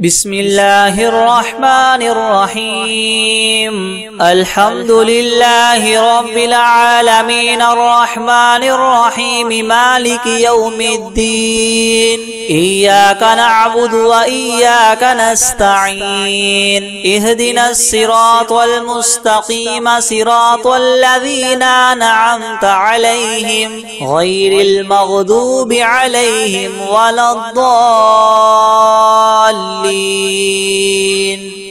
بسم الله الرحمن الرحيم. الحمد لله رب العالمين الرحمن الرحيم مالك يوم الدين. إياك نعبد وإياك نستعين. اهدنا الصراط المستقيم صراط الذين أنعمت عليهم غير المغضوب عليهم ولا الضالين.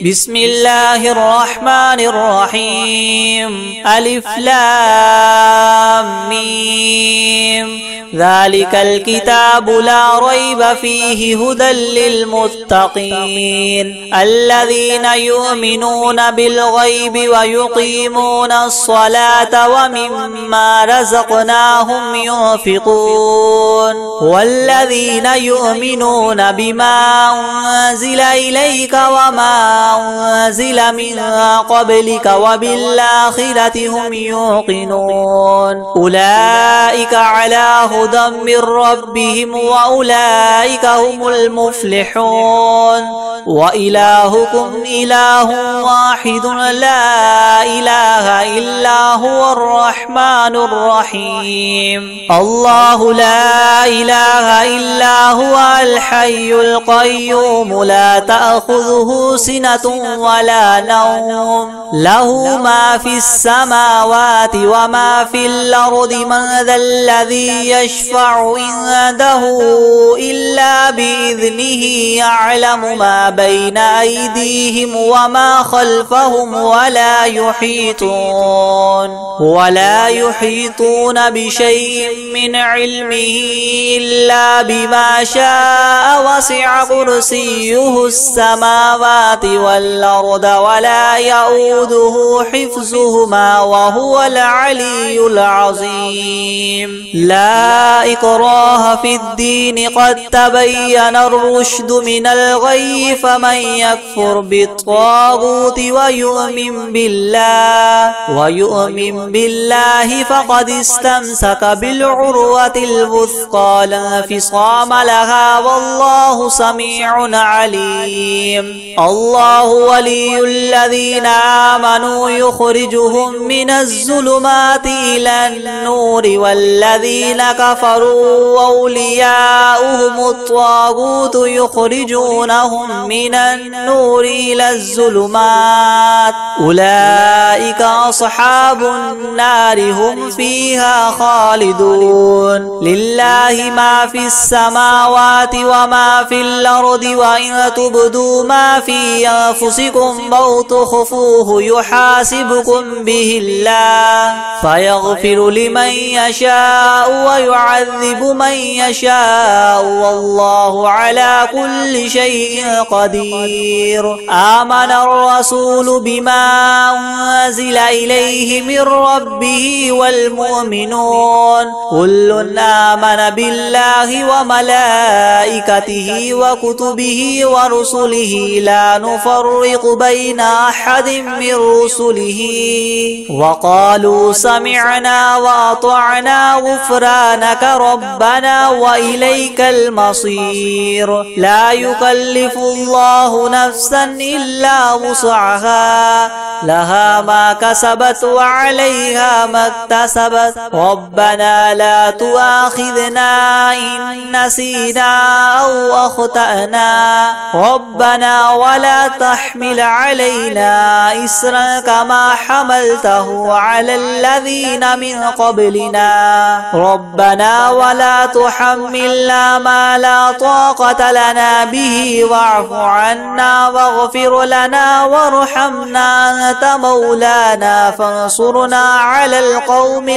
بسم الله الرحمن الرحيم. ألف لام ميم. ذلك الكتاب لا ريب فيه هدى للمتقين الذين يؤمنون بالغيب ويقيمون الصلاة ومما رزقناهم ينفقون والذين يؤمنون بما أنزل إليك وما أنزل من قبلك وبالآخرة هم يوقنون أولئك على هدى من ربهم وأولئك هم المفلحون. وإلهكم إله واحد لا إله إلا هو الرحمن الرحيم. الله لا إله إلا هو الحي القيوم لا تأخذه سنة ولا نوم له ما في السماوات وما في الأرض. من ذا الذي يشفع عنده إلا بإذنه يعلم ما بين أيديهم وما خلفهم ولا يحيطون بشيء من علمه إلا بما شاء. وسع كرسيه السماوات والأرض ولا يؤوده حفظهما وهو العلي العظيم. لا إكراه في الدين قد تبين الرشد من الغي. فمن يكفر بالطاغوت ويؤمن بالله فقد استمسك بالعروة الوثقى لا انفصام لها والله سميع عليم. الله ولي الذين آمنوا يخرجهم من الظلمات إلى النور والذين كفروا أولياؤهم الطاغوت يخرجونهم من النور إلى الظلمات. أولئك أصحاب النار هم فيها خالدون. لله ما في السماوات وما في الأرض وإن تبدوا ما في أنفسكم أو تخفوه يحاسبكم به الله فيغفر لمن يشاء ويعذب من يشاء والله على كل شيء قدير. آمن الرسول بما أنزل إليه من ربه والمؤمنون كل آمن بالله وملائكته وكتبه ورسله لا نفرق بين أحد من رسله وقالوا سمعنا وأطعنا غفرانك ربنا وإليك المصير. لا يكلف الله نفسا إلا وسعها لها ما كسبت وعليها ما اكتسبت. ربنا لا تؤاخذنا إن نسينا أو أخطأنا ربنا ولا تحمل علينا إسرا كما حملته على الذين من قبلنا ربنا ولا تحملنا ما لا طاقة لنا به واعف عنا واغفر لنا وارحمنا أنت مولانا فانصرنا على القوم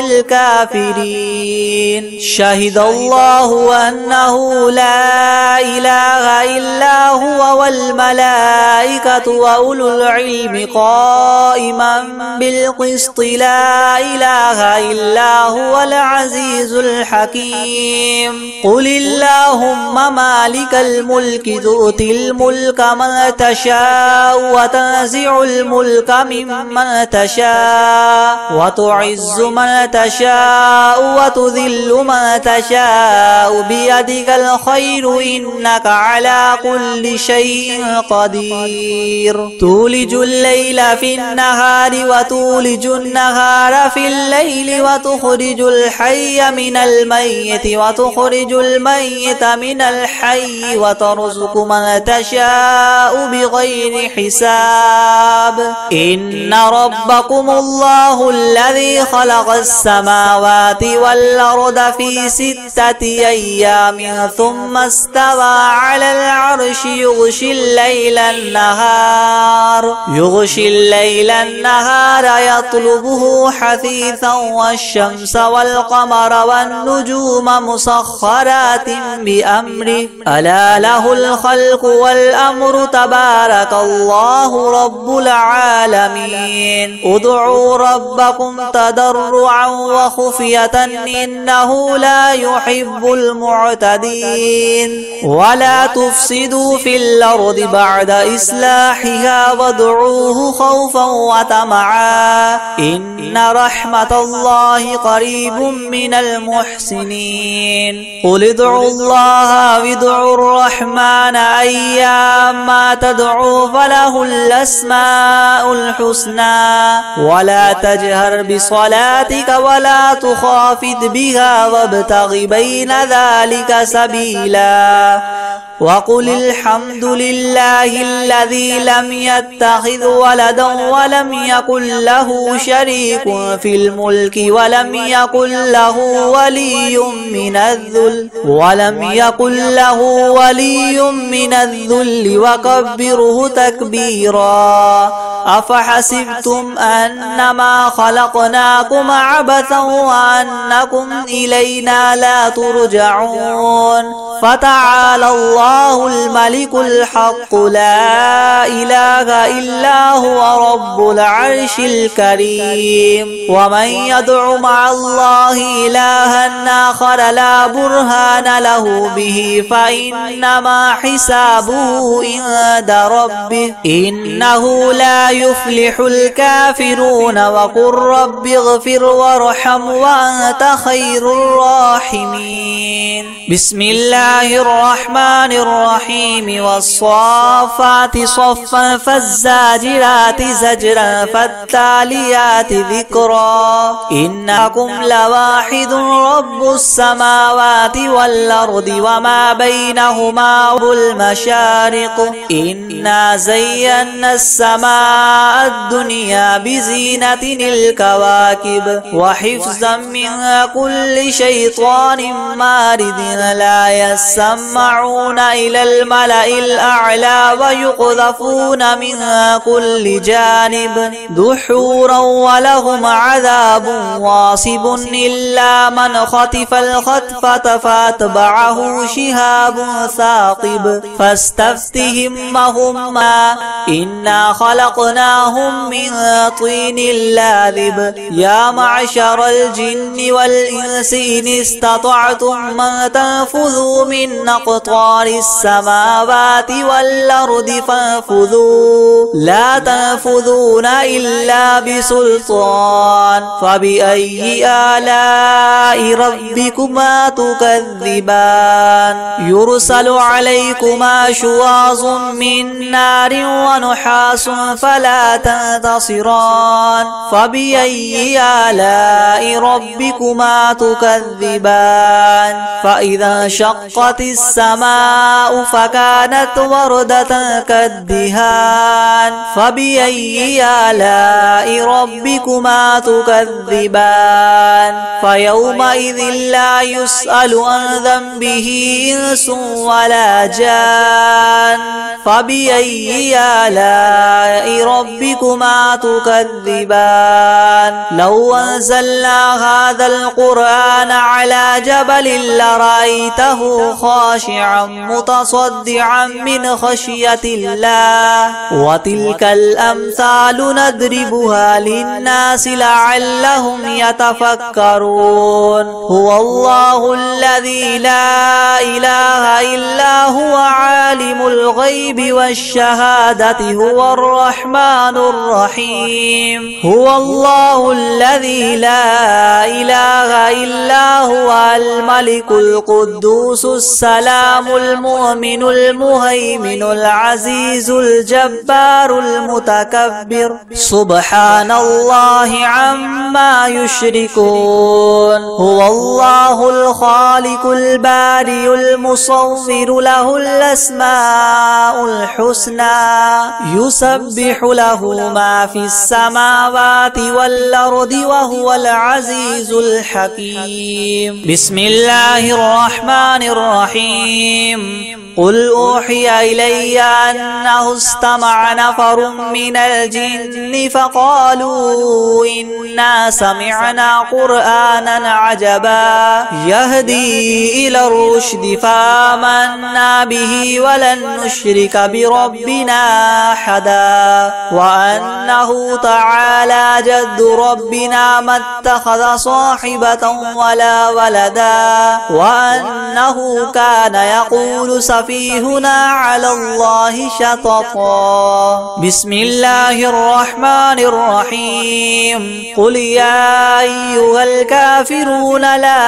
الكافرين. شهد الله أنه لا إله إلا هو والملائكة وأولو العلم قائما بالقسط. لا إله إلا هو العزيز الحكيم. الحكيم قل اللهم مالك الملك تؤتي الملك من تشاء وتنزع الملك ممن تشاء وتعز من تشاء وتذل من تشاء بيدك الخير إنك على كل شيء قدير تولج الليل في النهار وتولج النهار في الليل وتخرج الحي من الميت وتخرج الميت من الحي وترزق من تشاء بغير حساب إن ربكم الله الذي خلق السماوات والأرض في 6 أيام ثم استوى على العرش يغشي الليل النهار يطلبه حثيثا والشمس والقمر والنجوم مسخرات بأمره ألا له الخلق والأمر تبارك الله رب العالمين ادعوا ربكم تضرعا وخفية إنه لا يحب المعتدين ولا تفسدوا في الأرض بعد إصلاحها وادعوه خوفا وطمعا إن رحمة الله قريب من المحسنين قل ادعوا الله وادعوا الرحمن أيما تدعوا فله الأسماء الحسنى ولا تجهر بصلاتك ولا تخافت بها وابتغ بين ذلك سبيلا وقل الحمد لله الذي لم يتخذ ولدا ولم يكن له شريك في الملك ولم يكن له ولي من الذل وكبره تكبيرا أفحسبتم أنما خلقناكم عبثا وأنكم إلينا لا ترجعون فتعالى الله الملك الحق لا إله إلا هو رب العرش الكريم ومن يدع مع الله إلها آخر لا برهان له به فإنما حسابه عند ربه إنه لا يفلح الكافرون وقل رب اغفر وارحم وأنت خير الراحمين بسم الله الرحمن الرحيم والصافات صفا فالزاجرات زجرا فالتاليات ذكرا إنكم لواحد رب السماوات والأرض وما بينهما المشارق إنا زينا السماء الدنيا بزينة الكواكب وحفظا من كل شيطان مارد لا يسمعون إلى الملأ الأعلى ويقذفون من كل جانب دحورا ولهم عذاب واصب إلا من خطف الخطفة فاتبعه شهاب ثاقب فاستفتهم وهما إنا خلقناهم من طين لاذب يا معشر الجن والإنس إن استطعتم من تنفذوا من أقطار السماوات والأرض فانفذوا لا تنفذون إلا بسلطان فبأي آلاء ربكما تكذبان يرسل عليكما شواظ من نار ونحاس فلا تنتصران فبأي آلاء ربكما تكذبان فإذا انشقت السماء فكانت وردة كالدهان فبأي آلاء ربكما تكذبان فيومئذ لا يسأل عن ذنبه إنس ولا جان فبأي آلاء ربكما تكذبان لو أنزلنا هذا القرآن على جبل لرأيته خاشعا متصدعا من خشية الله وتلك الأمثال نضربها للناس لعلهم يتفكرون هو الله الذي لا إله إلا هو عالم الغيب والشهادة هو الرحمن الرحيم هو الله الذي لا إله إلا هو الملك القدوس السلام المؤمن المهيمن العزيز الجبار المتكبر سبحان الله عما يشركون هو الله الخالق البارئ المصور له الأسماء الحسنى يسبح له ما في السماوات والأرض وهو العزيز الحكيم بسم الله الرحمن الرحيم قل أوحي إلي أنه استمع نفر من الجن فقالوا إنا سمعنا قرآنا عجبا يهدي إلى الرشد فآمنا به ولن نشرك بربنا أحدا وأنه تعالى جد ربنا ما اتخذ صاحبة ولا ولدا وأنه كان يقول سفيهنا على الله شططا بسم الله الرحمن الرحيم قل يا أيها الكافرون لا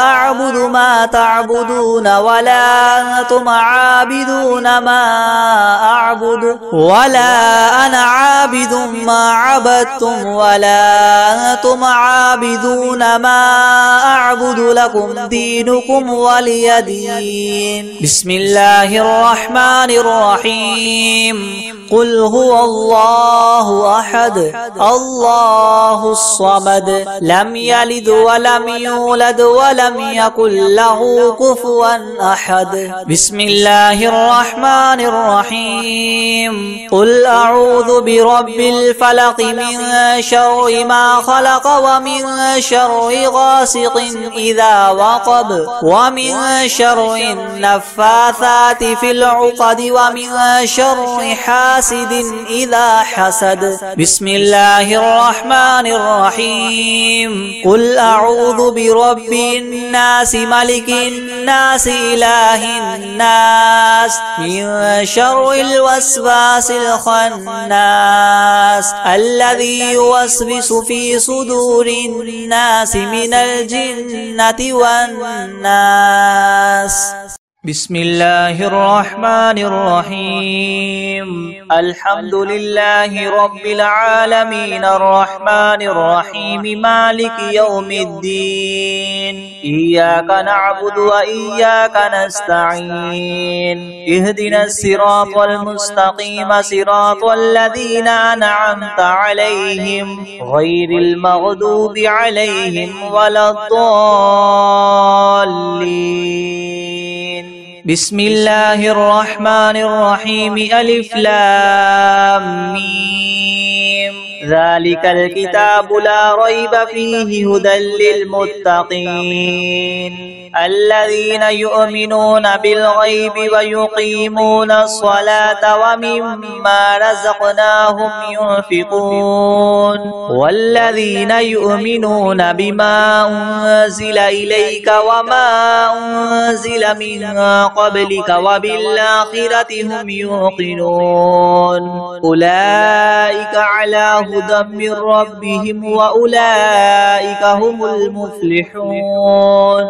أعبد ما تعبدون ولا أنتم عابدون ما أعبد ولا أنا عابد ما عبدتم ولا أنتم عابدون ما أعبد لكم دينكم ولي دين بسم الله الرحمن الرحيم قل هو الله أحد الله الصمد لم يلد ولم يولد ولم يكن له كفوا أحد بسم الله الرحمن الرحيم قل أعوذ برب الفلق من شر ما خلق ومن شر غاسق إذا وقب ومن شر النفاثات في العقد ومن شر حاسد إذا حسد بسم الله الرحمن الرحيم قل أعوذ برب الناس ملك الناس إله الناس من شر الوسواس الخناس الذي يوسوس في صدور الناس من الجنة والناس بسم الله الرحمن الرحيم الحمد لله رب العالمين الرحمن الرحيم مالك يوم الدين إياك نعبد وإياك نستعين اهدنا الصراط المستقيم صراط الذين أنعمت عليهم غير المغضوب عليهم ولا الضالين بسم الله الرحمن الرحيم ألف لام ميم ذلك الكتاب لا ريب فيه هدى للمتقين الذين يؤمنون بالغيب ويقيمون الصلاة ومما رزقناهم ينفقون والذين يؤمنون بما أنزل إليك وما أنزل من قبلك وبالآخرة هم يوقنون أولئك على هدى من ربهم وأولئك هم المفلحون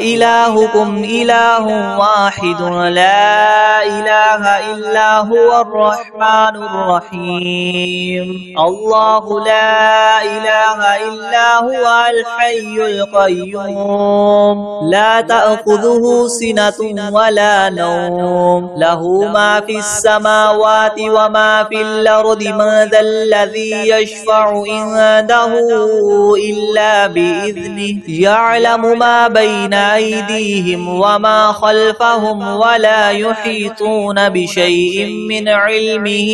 وإلهكم إله واحد لا إله إلا هو الرحمن الرحيم الله لا إله إلا هو الحي القيوم لا تأخذه سنة ولا نوم له ما في السماوات وما في الأرض من ذا الذي يشفع عنده إلا بإذنه يعلم ما بين أيديهم وما خلفهم ولا يحيطون بشيء من علمه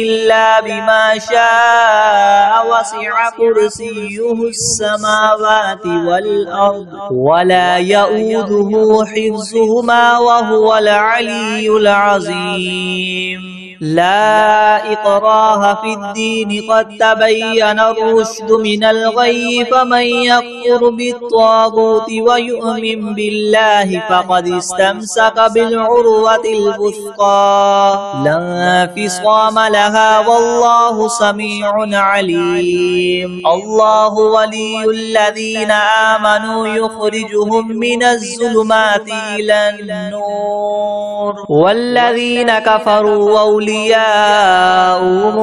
إلا بما شاء وسع كرسيه السماوات والأرض ولا يؤوده حفظهما وهو العلي العظيم. لا إكراه في الدين قد تبين الرشد من الغي فمن يكفر بالطاغوت ويؤمن بالله فقد استمسك بالعروة الوثقى لا انفصام لها والله سميع عليم. الله ولي الذين آمنوا يخرجهم من الظلمات إلى النور والذين كفروا أولياؤهم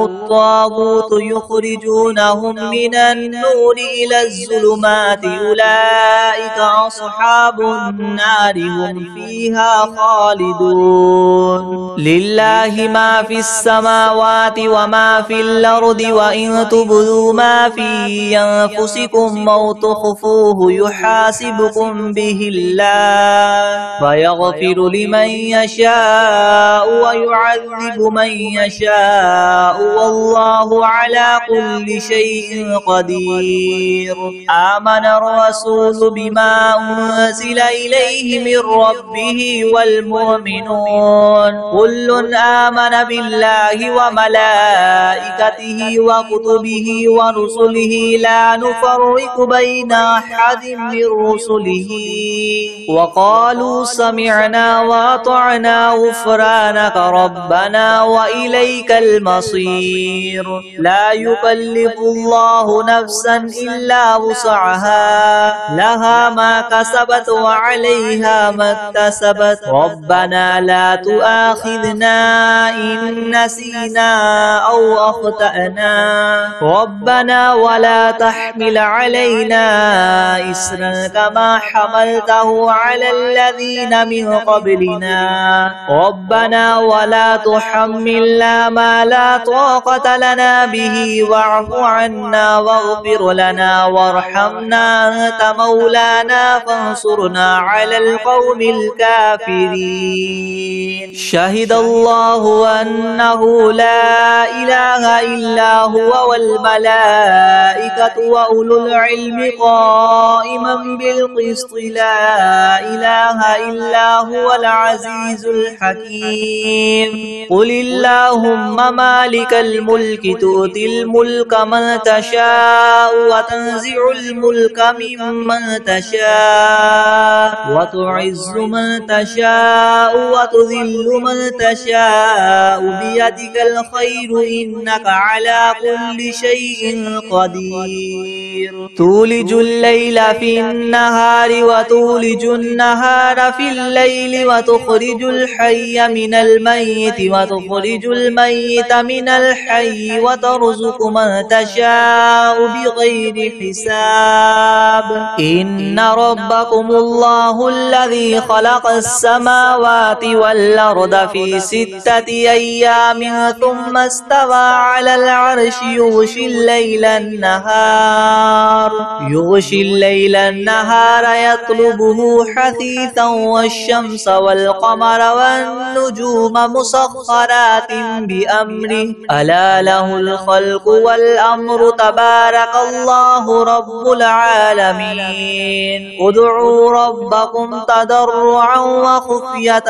الطاغوت يخرجونهم من النور إلى الظلمات أولئك أصحاب النار هم فيها خالدون. لله ما في السماوات وما في الأرض وإن تبدوا ما في أنفسكم أو تخفوه يحاسبكم به الله فيغفر لمن يشاء ويعذب من يشاء والله على كل شيء قدير. آمن الرسول بما أنزل إليه من ربه والمؤمنون كل آمن بالله وملائكته وكتبه ورسله لا نفرق بين أحد من رسله وقالوا سمعنا وأطعنا غفرانك ربنا وإليك المصير. لا يكلف الله نفسا إلا وسعها لها ما كسبت وعليها ما اكتسبت ربنا لا تؤاخذنا إن نسينا أو أخطأنا ربنا ولا تحمل علينا إسرا كما حملته على الذين من قبلنا ربنا ولا تحملنا ما لا طاقة لنا به واعف عنا واغفر لنا وارحمنا أنت مولانا فانصرنا على القوم الكافرين. شهد الله أنه لا إله إلا هو والملائكة وأولو العلم قائما بالقسط لا إله إلا هو العزيز الحكيم. قل اللهم مالك الملك تؤتي الملك من تشاء وتنزع الملك ممن تشاء وتعز من تشاء وتذل من تشاء بيدك الخير إنك على كل شيء قدير. تولج الليل في النهار وتولج النهار في الليل وتخرج الحي من الميت وتخرج الميت من الحي وترزق من تشاء بغير حساب. إن ربكم الله الذي خلق السماوات والأرض في 6 أيام ثم استوى على العرش يغشي الليل النهار يطلبه حثيثا والشمس والقمر والنجوم مسخرات بأمره ألا له الخلق والأمر تبارك الله رب العالمين. ادعوا ربكم تضرعا وخفية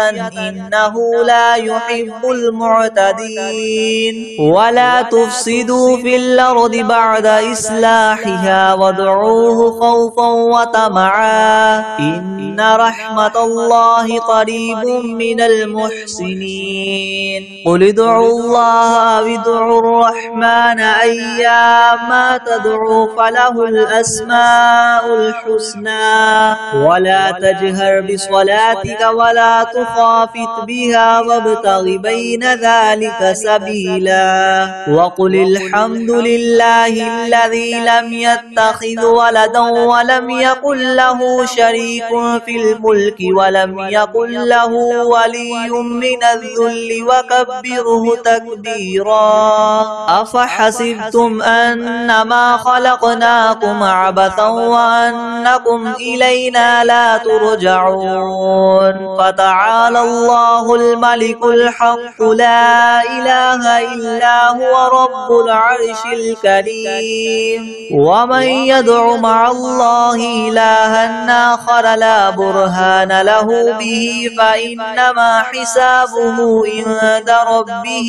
إنه لا يحب المعتدين. ولا تفسدوا في الأرض بعد إصلاحها وادعوه خوفا وطمعا إن رحمة الله قريب من المحسنين. قل ادعوا الله وادعوا الرحمن أيما تدعوا فله الأسماء الحسنى ولا تجهر بصلاتك ولا تخافت بها وابتغ بين ذلك سبيلا. وقل الحمد لله الذي لم يتخذ ولدا ولم يكن له شريك في الملك ولم يكن له ولي من الذل وكبره تكبيرا. أفحسبتم أنما خلقناكم عبثا وأنكم إلينا لا ترجعون فتعالى الله الملك الحق لا إله إلا هو رب العرش الكريم ومن يدع مع الله إلها آخر لا برهان له به فإنما حسابه عند ربه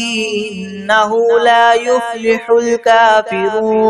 إنه لا يفلح الكافرون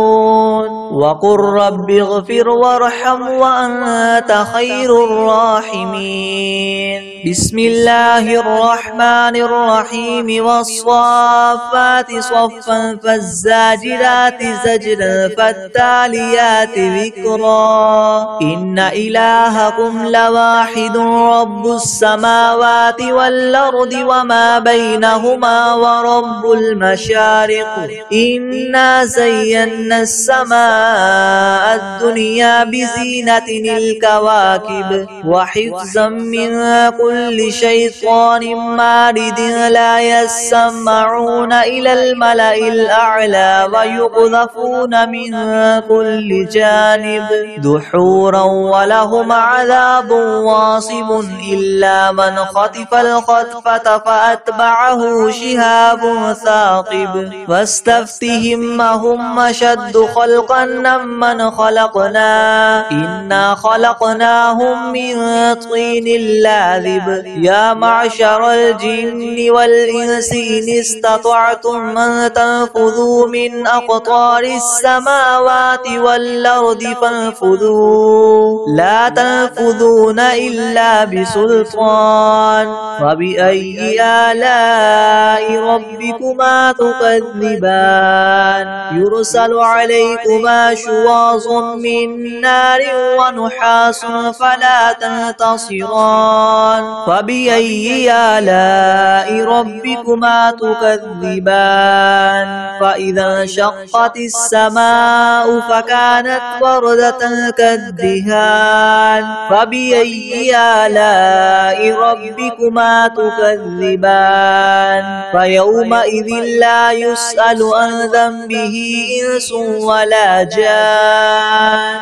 وقل رب اغفر وارحم وأنت خير الراحمين بسم الله الرحمن الرحيم والصافات صفا فالزاجرات زجرا فالتاليات ذكرا إن إلهكم لواحد رب السماوات والأرض وما بينهما ورب المشارق إنا زينا السماء الدنيا بزينة الكواكب وحفظا من كل شيطان مارد لا يسمعون إلى الملأ الأعلى ويقذفون من كل جانب دحورا ولهم عذاب واصب إلا من خطف الخطفة فأتبعه شهاب ثاقب فاستفتهم هم أشد خلقا ممن خلقنا إنا خلقناهم من طين لاذب يا معشر الجن والإنس إن استطعتم أن تنفذوا من أقطار السماوات والأرض فانفذوا لا تنفذون إلا بسلطان فبأي آلاء ربكما تكذبان يرسل عليكما شواظ من نار ونحاس فلا تنتصران فبأي آلاء ربكما تكذبان فإذا انشقت السماء فكانت وردة كالدهان فبأي آلاء ربكما تكذبان فيومئذ لا يسأل عن ذنبه إنس ولا جان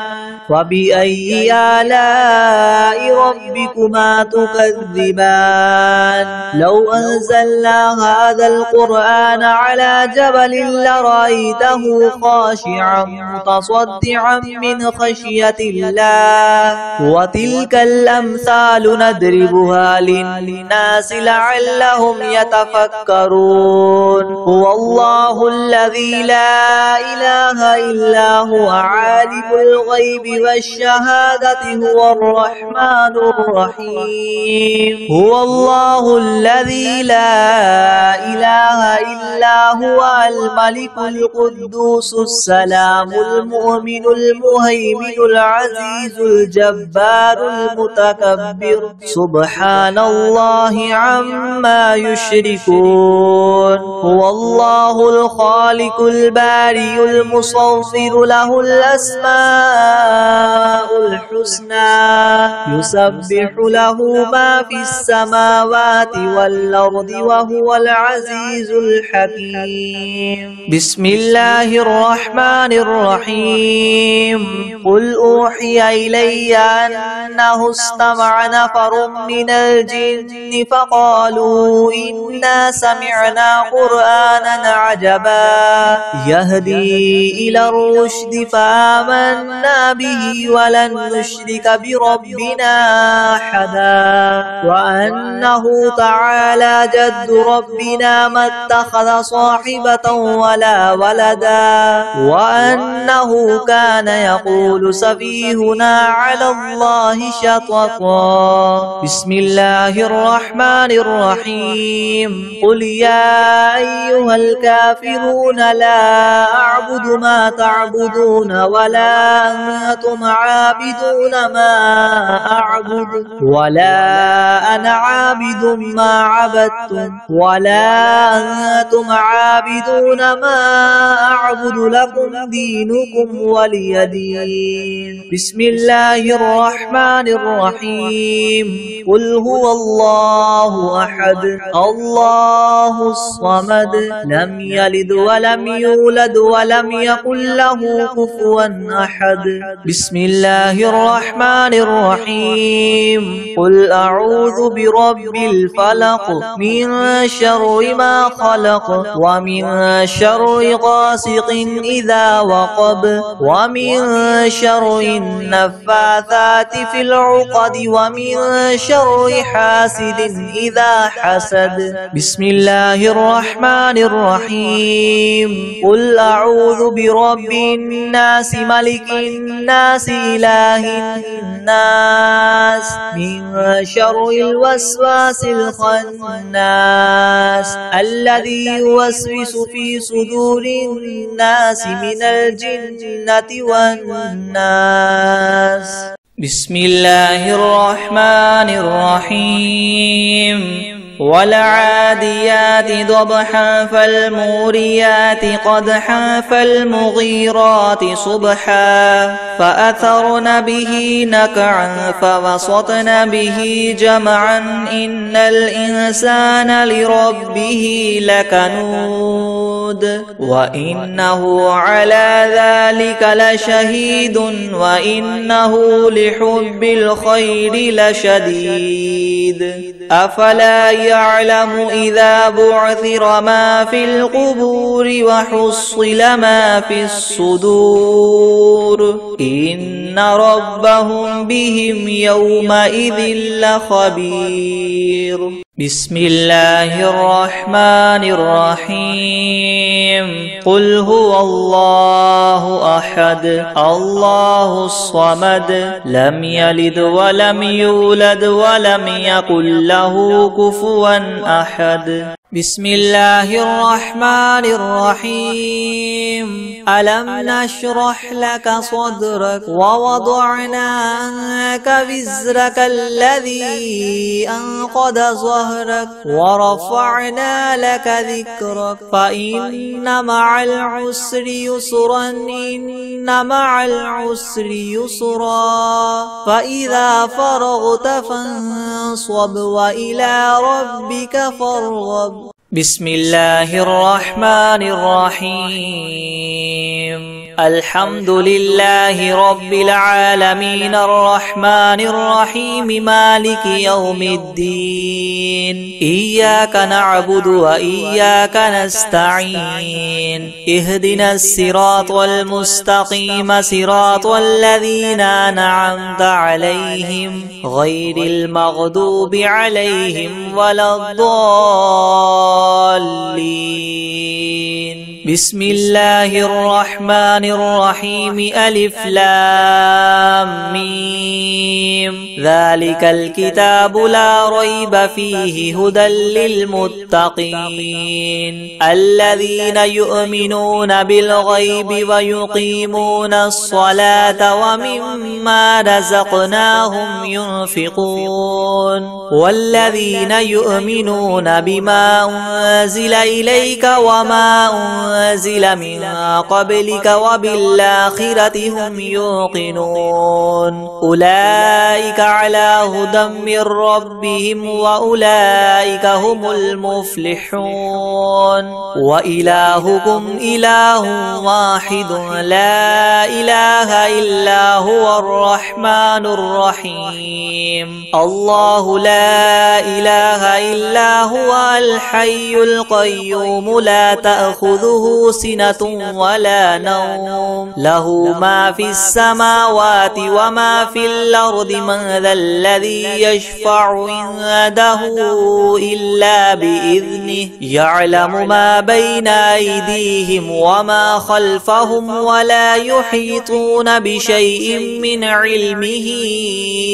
فبأي آلاء ربكما تكذبان لو أنزلنا هذا القرآن على جبل لرأيته خاشعا متصدعا من خشية الله وتلك الأمثال نضربها للناس لعلهم يتفكرون هو الله الذي لا إله إلا هو عالم الغيب والشهادة هو الرحمن الرحيم هو الله الذي لا إله إلا هو الملك القدوس السلام المؤمن المهيمن العزيز الجبار المتكبر سبحان الله عما يشركون هو الله الخالق البارئ المصور له الأسماء الحسنى يسبح له ما في السماوات والأرض وهو العزيز الحكيم بسم الله الرحمن الرحيم قل أوحي إلي أنه استمع نفر من الجن فقالوا إنا سمعنا قرآنا عجبا يهدي إلى الرشد فآمنا به ولن نشرك بربنا أحدا وأنه تعالى جد ربنا ما اتخذ صاحبة ولا ولدا وأنه كان يقول سفيهنا على الله شططا بسم الله الرحمن الرحيم قل يا أيها الكافرون لا أعبد ما تعبدون ولا أنتم عابدون ما أعبد ولا أنا عابد ما عبدتم ولا أنتم عابدون ما أعبد لكم دينكم ولي دين بسم الله الرحمن الرحيم قل هو الله أحد الله الصمد الصمد لم يلد ولم يولد ولم يكن له كفوا أحد. بسم الله الرحمن الرحيم. قل أعوذ برب الفلق من شر ما خلق ومن شر غاسق إذا وقب ومن شر النفاثات في العقد ومن شر حاسد إذا حسد. بسم الله الرحمن الرحيم. قل أعوذ برب الناس ملك الناس إله الناس من شر الوسواس الخناس الذي يوسوس في صدور الناس من الجنة والناس. بسم الله الرحمن الرحيم. والعاديات ضبحا فالموريات قدحا فالمغيرات صبحا فأثرن به نقعا فوسطن به جمعا إن الإنسان لربه لكنود وإنه على ذلك لشهيد وإنه لحب الخير لشديد. أفلا يعلم إذا بعثر ما في القبور وحصل ما في الصدور إن ربهم بهم يومئذ لخبير. بسم الله الرحمن الرحيم. قل هو الله أحد الله الصمد لم يلد ولم يولد ولم يكن له كفوا أحد. بسم الله الرحمن الرحيم. ألم نشرح لك صدرك ووضعنا عنك وزرك الذي أنقض ظهرك ورفعنا لك ذكرك فإن مع العسر يسرا إن مع العسر يسرا فإذا فرغت فانصب وإلى ربك فارغب. بسم الله الرحمن الرحيم. الحمد لله رب العالمين الرحمن الرحيم مالك يوم الدين إياك نعبد وإياك نستعين اهدنا الصراط المستقيم صراط الذين أنعمت عليهم غير المغضوب عليهم ولا الضالين. بسم الله الرحمن الرحيم. ألف لام ميم. ذلك الكتاب لا ريب فيه هدى للمتقين الذين يؤمنون بالغيب ويقيمون الصلاة ومما رزقناهم ينفقون والذين يؤمنون بما أنزل إليك وما أنزل من قبلك وبالآخرة هم يوقنون أولئك على هدى من ربهم وأولئك هم المفلحون. وإلهكم إله واحد لا إله إلا هو الرحمن الرحيم. الله لا إله إلا هو الحي القيوم لا تأخذه سنة ولا نوم له ما في السماوات وما في الأرض من ذا الذي يشفع عنده إلا بإذنه يعلم ما بين أيديهم وما خلفهم ولا يحيطون بشيء من علمه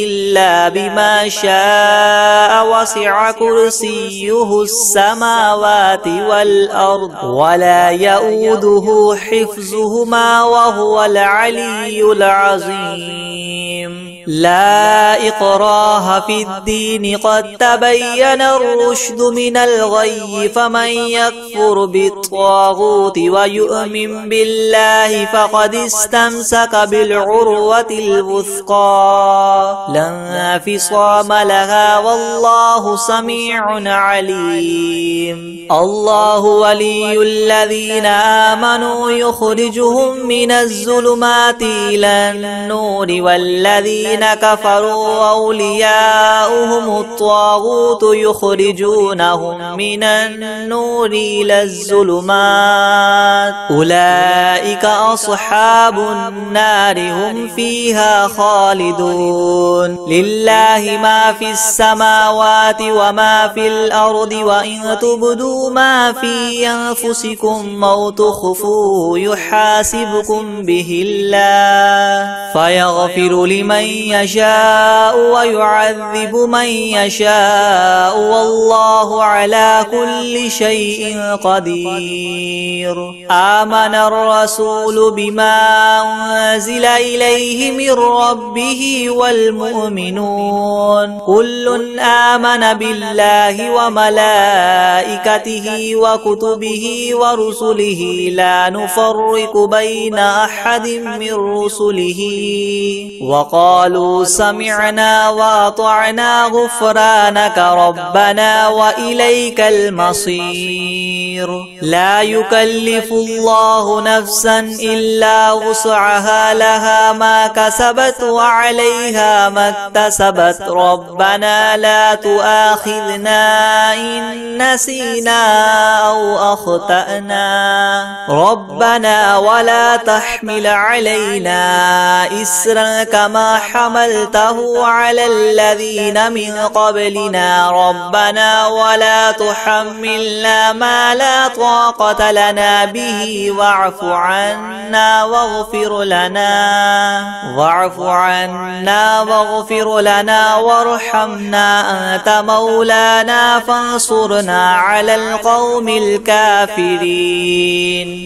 إلا بما شاء وسع كرسيه السماوات والأرض ولا يؤوده حفظهما وهو العلي العظيم. لا إكراه في الدين قد تبين الرشد من الغي فمن يكفر بالطاغوت ويؤمن بالله فقد استمسك بالعروة الوثقى لا انفصام لها والله سميع عليم الله ولي الذين آمنوا يخرجهم من الظلمات إلى النور والذين كفروا أولياؤهم الطاغوت يخرجونهم من النور إلى الظلمات أولئك أصحاب النار هم فيها خالدون لله ما في السماوات وما في الأرض وإن تبدوا ما في أنفسكم أو تخفوه يحاسبكم به الله فيغفر لمن يشاء ويعذب من يشاء والله على كل شيء قدير آمن الرسول بما أنزل إليه من ربه والمؤمنون كل آمن بالله وملائكته وكتبه ورسله لا نفرق بين أحد من رسله وقالوا سمعنا وأطعنا غفرانك ربنا وإليك المصير لا يكلف الله نفسا إلا وسعها لها ما كسبت وعليها ما اكتسبت ربنا لا تؤاخذنا إن نسينا أو أخطأنا ربنا ولا تحمل علينا إسرا كما حملته على الذين من قبلنا ربنا ولا تحملنا ما لا طاقة لنا به واعف عنا واغفر لنا وارحمنا أنت مولانا فانصرنا على القوم الكافرين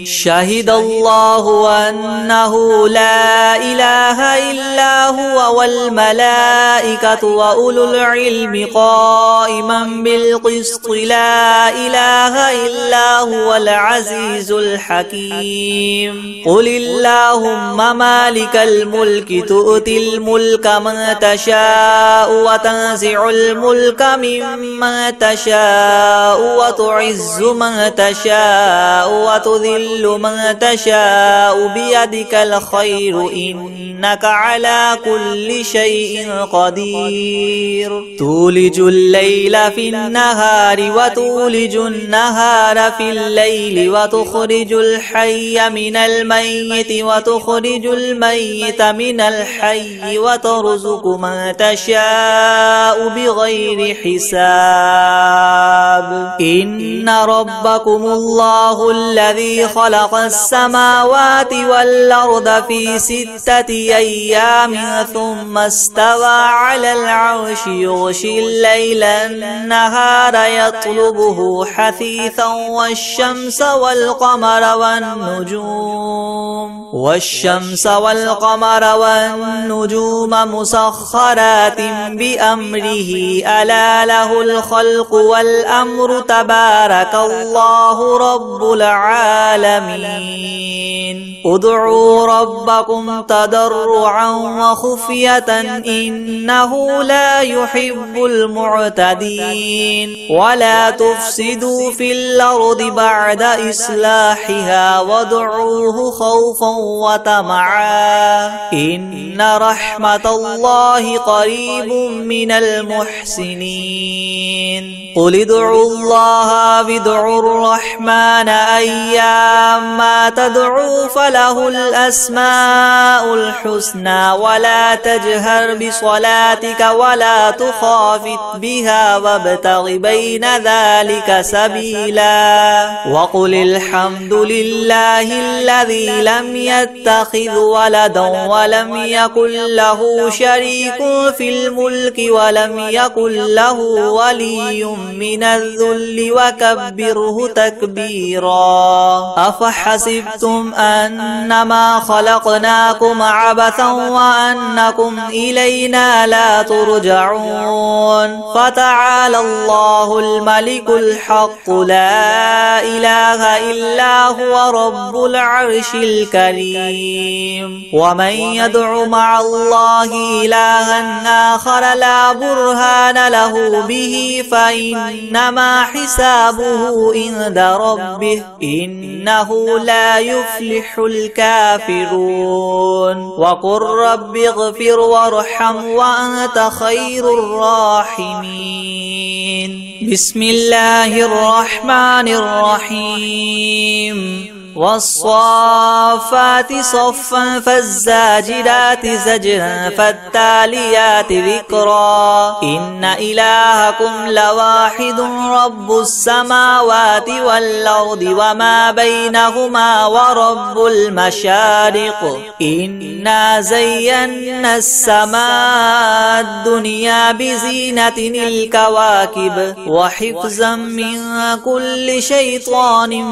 شهد الله أنه لا إله إلا هو والملائكة وأولو العلم قائما بالقسط لا إله إلا هو العزيز الحكيم قل اللهم مالك الملك تؤتي الملك من تشاء وتنزع الملك ممن تشاء وتعز من تشاء وتذل من تشاء بيدك الخير إنك على كل شيء قدير تولج الليل في النهار وتولج النهار في الليل وتخرج الحي من الميت وتخرج الميت من الحي وترزق من تشاء بغير حساب إن ربكم الله الذي خلق السماوات والأرض في 6 أيام ثم استوى على العرش يغشي الليل النهار يطلبه حثيثا والشمس والقمر والنجوم مسخرات بأمره ألا له الخلق والأمر تبارك الله رب العالمين ادعوا ربكم تضرعا وخفية إنه لا يحب المعتدين ولا تفسدوا في الأرض بعد إصلاحها وادعوه خوفا وطمعا إن رحمة الله قريب من المحسنين قل ادعوا الله وادعوا الرحمن أيما تدعوا فله الأسماء الحسنى ولا تجهر بصلاتك ولا تخافت بها وابتغ بين ذلك سبيلا وقل الحمد لله الذي لم يتخذ ولدا ولم يكن له شريك في الملك ولم يكن له ولي من الذل وكبره تكبيرا. أفحسبتم أنما خلقناكم عبثا وأنكم إلينا لا ترجعون. فتعالى الله الملك الحق لا إله إلا هو رب العرش الكريم. ومن يدع مع الله إلها آخر لا برهان له به فإنما حسابه عند ربه إنه لا يفلح الكافرون. وقل رب اغفر وارحم وأنت خير الراحمين. بسم الله الرحمن الرحيم. والصافات صفا فالزاجرات زجرا فالتاليات ذكرا. إن إلهكم لواحد رب السماوات والأرض وما بينهما ورب المشارق. إنا زينا السماء الدنيا بزينة الكواكب وحفظا من كل شيطان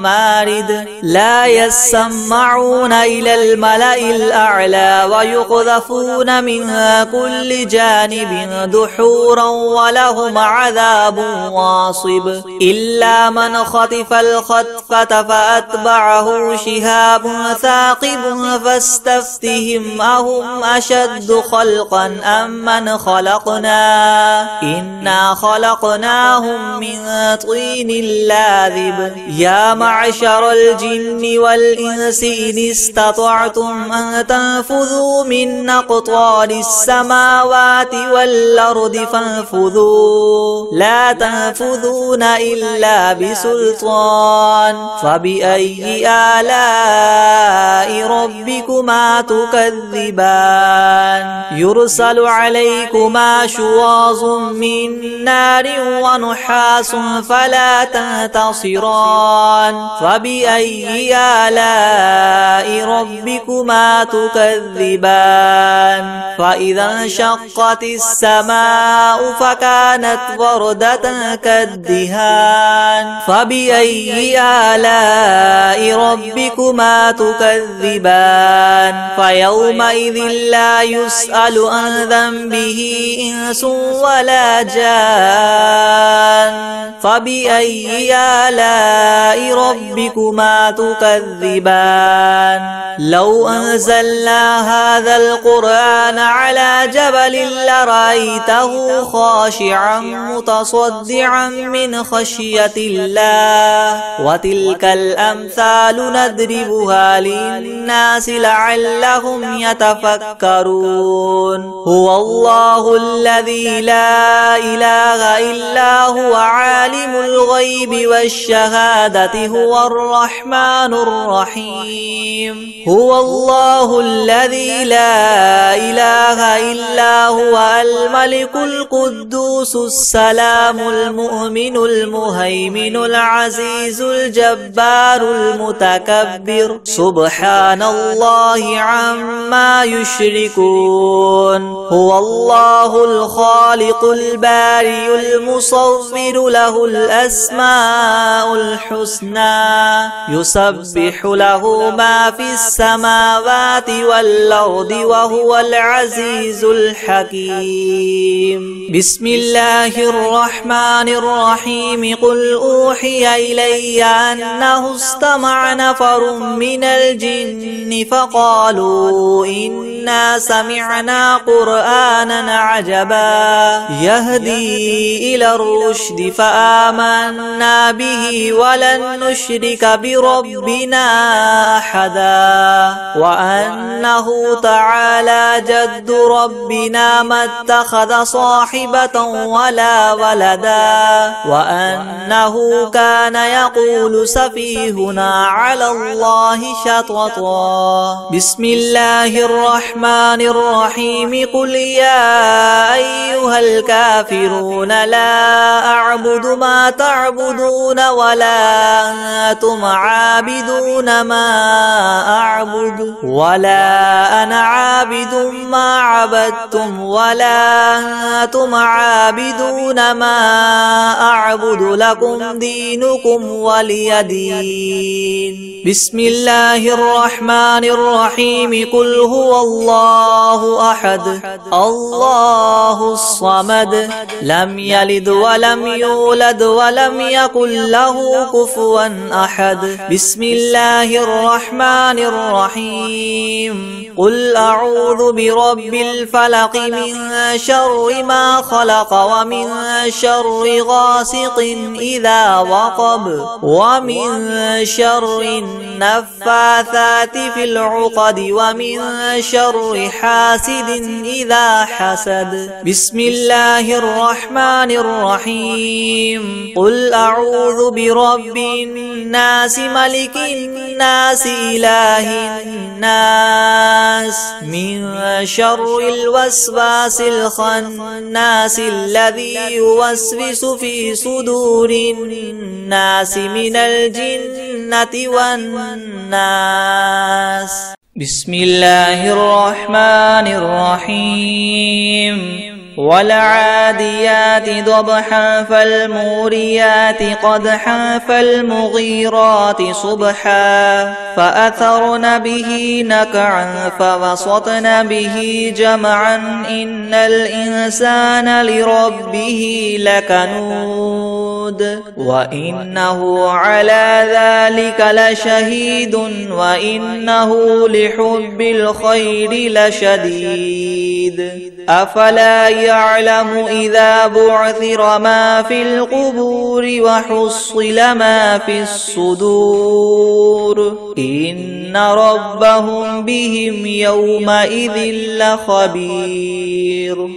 مارد. لا يسمعون إلى الملأ الأعلى ويقذفون من كل جانب دحورا ولهم عذاب واصب. إلا من خطف الخطفة فأتبعه شهاب ثاقب فاستفتهم أهم أشد خلقا أم من خلقنا إنا خلقناهم من طين لاذب. يا معشر الجن والإنس إن استطعتم أن تنفذوا من أقطار السماوات والأرض فانفذوا لا تنفذون إلا بسلطان. فبأي آلاء ربكما تكذبان. يرسل عليكما شواظ من نار ونحاس فلا تنتصران. فبأي آلاء ربكما تكذبان. فإذا انشقت السماء فكانت وردة كالدهان. فبأي آلاء ربكما تكذبان. فيومئذ لا يسأل عن ذنبه إنس ولا جان. فبأي آلاء ربكما تكذبان. لو أنزلنا هذا القرآن على جبل لرأيته خاشعا متصدعا من خشية الله. وتلك الأمثال نضربها للناس لعلهم يتفكرون. هو الله الذي لا إله إلا هو عالم الغيب والشهادة هو الرحمن الرحيم. هو الله الذي لا إله إلا هو الملك القدوس السلام المؤمن المهيمن العزيز الجبار المتكبر. سبحان الله عما يشركون. هو الله الخالق البارئ المصور له الأسماء الحسنى. يسبح له ما في السماوات والأرض وهو العزيز الحكيم. بسم الله الرحمن الرحيم. قل أوحي إلي أنه استمع نفر من الجن فقالوا إنا سمعنا قرآنا عجبا يهدي إلى الرشد فآمنا به ولن نشرك بربنا أحدا. وأنه تعالى جد ربنا ما اتخذ صاحبة ولا ولدا. وأنه كان يقول سفيهنا على الله شططا. بسم الله الرحمن الرحيم. قل يا أيها الكافرون لا أعبد ما تعبدون ولا أنتم عابدون ما أعبد ولا أنا عابد ما عبدتم ولا أنتم عابدون ما أعبد لكم دينكم ولي دين. بسم الله الرحمن الرحيم. قل هو الله أحد الله الصمد لم يلد ولم يولد ولم يكن له كفوا أحد. بسم الله الرحمن الرحيم. قل أعوذ برب الفلق من شر ما خلق ومن شر غاسق إذا وقب ومن شر النفاثات في العقد ومن شر حاسد إذا حسد. بسم الله الرحمن الرحيم. قل أعوذ برب الناس ملك الناس إله الناس من شر الوسواس الخناس الذي يوسوس في صدور الناس من الجنة والناس. بسم الله الرحمن الرحيم. والعاديات ضبحا فالموريات قدحا فالمغيرات صبحا فأثرن به نقعا فوسطن به جمعا إن الإنسان لربه لكنود وإنه على ذلك لشهيد وإنه لحب الخير لشديد. أفلا يعلم إذا بعثر ما في القبور وحصل ما في الصدور إن ربهم بهم يومئذ لخبير.